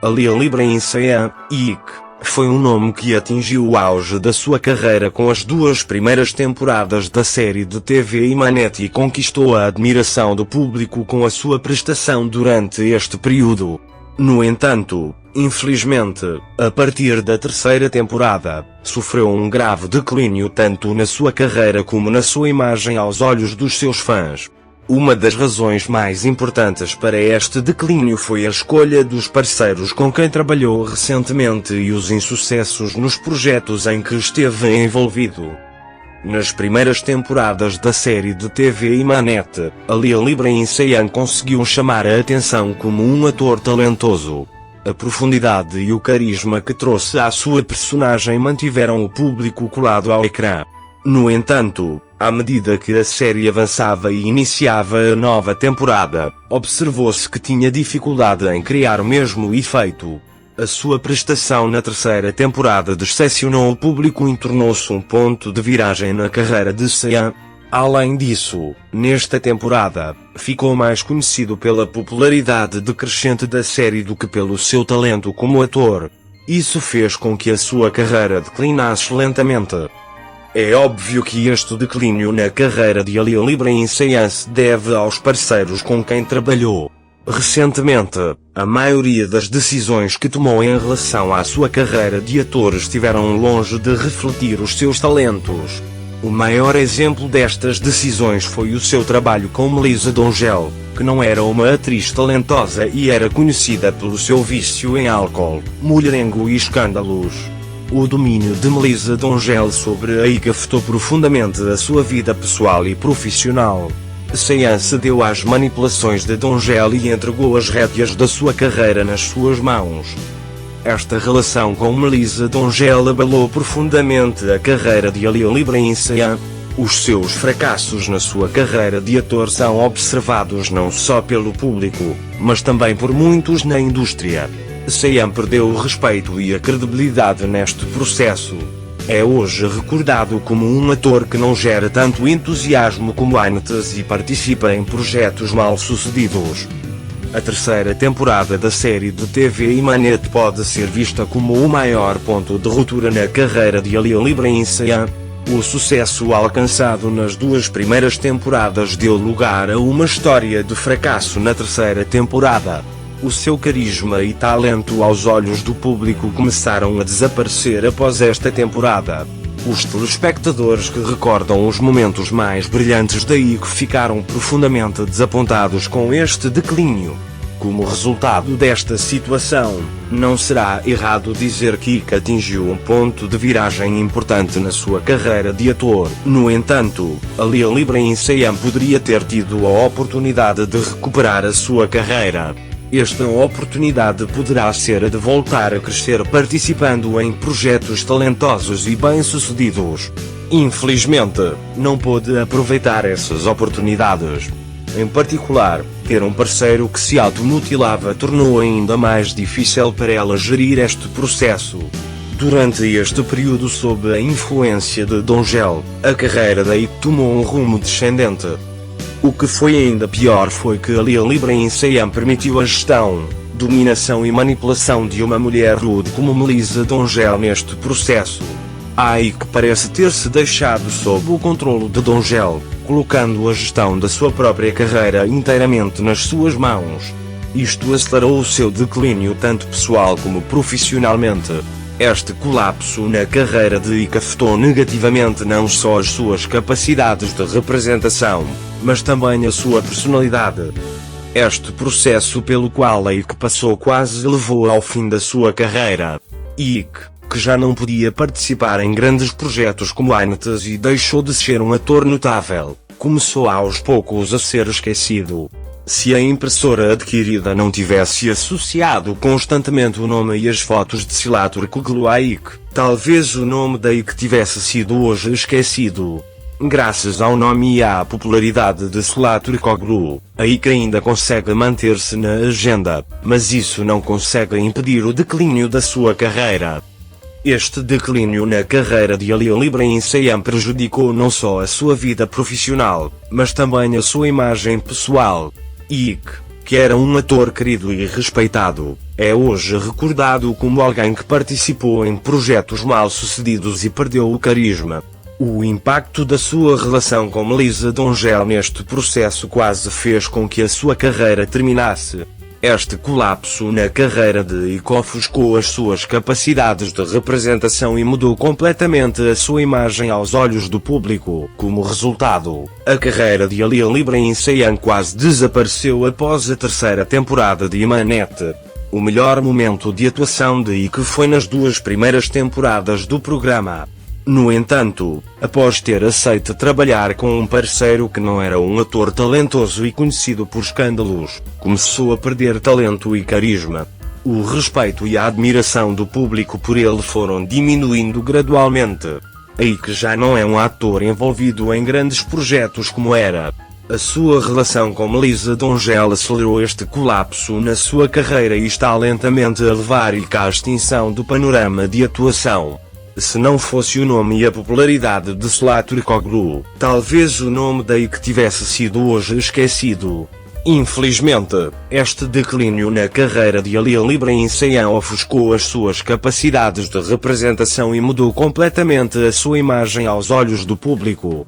Ali Ibrahim Saiam, IC, foi um nome que atingiu o auge da sua carreira com as duas primeiras temporadas da série de TV Imanete e conquistou a admiração do público com a sua prestação durante este período. No entanto, infelizmente, a partir da terceira temporada, sofreu um grave declínio tanto na sua carreira como na sua imagem aos olhos dos seus fãs. Uma das razões mais importantes para este declínio foi a escolha dos parceiros com quem trabalhou recentemente e os insucessos nos projetos em que esteve envolvido. Nas primeiras temporadas da série de TV Imanete, Ali Ibrahim Saiam conseguiu chamar a atenção como um ator talentoso. A profundidade e o carisma que trouxe à sua personagem mantiveram o público colado ao ecrã. No entanto, à medida que a série avançava e iniciava a nova temporada, observou-se que tinha dificuldade em criar o mesmo efeito. A sua prestação na terceira temporada decepcionou o público e tornou-se um ponto de viragem na carreira de Saiam. Além disso, nesta temporada, ficou mais conhecido pela popularidade decrescente da série do que pelo seu talento como ator. Isso fez com que a sua carreira declinasse lentamente. É óbvio que este declínio na carreira de Ali Ibrahim Saiam se deve aos parceiros com quem trabalhou. Recentemente, a maioria das decisões que tomou em relação à sua carreira de ator estiveram longe de refletir os seus talentos. O maior exemplo destas decisões foi o seu trabalho com Melissa Donogel, que não era uma atriz talentosa e era conhecida pelo seu vício em álcool, mulherengo e escândalos. O domínio de Melissa Donogel sobre a IC afetou profundamente a sua vida pessoal e profissional. Saiam cedeu às manipulações de Donogel e entregou as rédeas da sua carreira nas suas mãos. Esta relação com Melissa Donogel abalou profundamente a carreira de Ali Ibrahim Saiam. Os seus fracassos na sua carreira de ator são observados não só pelo público, mas também por muitos na indústria. Saiam perdeu o respeito e a credibilidade neste processo. É hoje recordado como um ator que não gera tanto entusiasmo como antes e participa em projetos mal-sucedidos. A terceira temporada da série de TV Imanete pode ser vista como o maior ponto de ruptura na carreira de Ali Ibrahim Saiam. O sucesso alcançado nas duas primeiras temporadas deu lugar a uma história de fracasso na terceira temporada. O seu carisma e talento aos olhos do público começaram a desaparecer após esta temporada. Os telespectadores que recordam os momentos mais brilhantes da IC ficaram profundamente desapontados com este declínio. Como resultado desta situação, não será errado dizer que IC atingiu um ponto de viragem importante na sua carreira de ator. No entanto, Ali Ibrahim Saiam poderia ter tido a oportunidade de recuperar a sua carreira. Esta oportunidade poderá ser a de voltar a crescer participando em projetos talentosos e bem-sucedidos. Infelizmente, não pôde aproveitar essas oportunidades. Em particular, ter um parceiro que se automutilava tornou ainda mais difícil para ela gerir este processo. Durante este período sob a influência de Donogel, a carreira da IC tomou um rumo descendente. O que foi ainda pior foi que Ali Ibrahim Saiam permitiu a gestão, dominação e manipulação de uma mulher rude como Melissa Donogel neste processo. A IC parece ter-se deixado sob o controle de Donogel, colocando a gestão da sua própria carreira inteiramente nas suas mãos. Isto acelerou o seu declínio tanto pessoal como profissionalmente. Este colapso na carreira de IC afetou negativamente não só as suas capacidades de representação, mas também a sua personalidade. Este processo pelo qual a IC passou quase levou ao fim da sua carreira. IC, que já não podia participar em grandes projetos como antes e deixou de ser um ator notável, começou aos poucos a ser esquecido. Se a impressora adquirida não tivesse associado constantemente o nome e as fotos de Selaturkoglu à IC, talvez o nome da IC tivesse sido hoje esquecido. Graças ao nome e à popularidade de Selaturkoglu, a IC ainda consegue manter-se na agenda, mas isso não consegue impedir o declínio da sua carreira. Este declínio na carreira de Ali Ibrahim Saiam prejudicou não só a sua vida profissional, mas também a sua imagem pessoal. IC, que era um ator querido e respeitado, é hoje recordado como alguém que participou em projetos mal-sucedidos e perdeu o carisma. O impacto da sua relação com Melissa Dongello neste processo quase fez com que a sua carreira terminasse. Este colapso na carreira de Ike ofuscou as suas capacidades de representação e mudou completamente a sua imagem aos olhos do público. Como resultado, a carreira de Aaliyah Ibrahim Seian quase desapareceu após a terceira temporada de Imanete. O melhor momento de atuação de Ike foi nas 2 primeiras temporadas do programa. No entanto, após ter aceito trabalhar com um parceiro que não era um ator talentoso e conhecido por escândalos, começou a perder talento e carisma. O respeito e a admiração do público por ele foram diminuindo gradualmente. Ike já não é um ator envolvido em grandes projetos como era. A sua relação com Melissa Dongello acelerou este colapso na sua carreira e está lentamente a levar Ike à extinção do panorama de atuação. Se não fosse o nome e a popularidade de Sıla Türkoğlu, talvez o nome da Ike tivesse sido hoje esquecido. Infelizmente, este declínio na carreira de Aaliyah Ibrahim Seian ofuscou as suas capacidades de representação e mudou completamente a sua imagem aos olhos do público.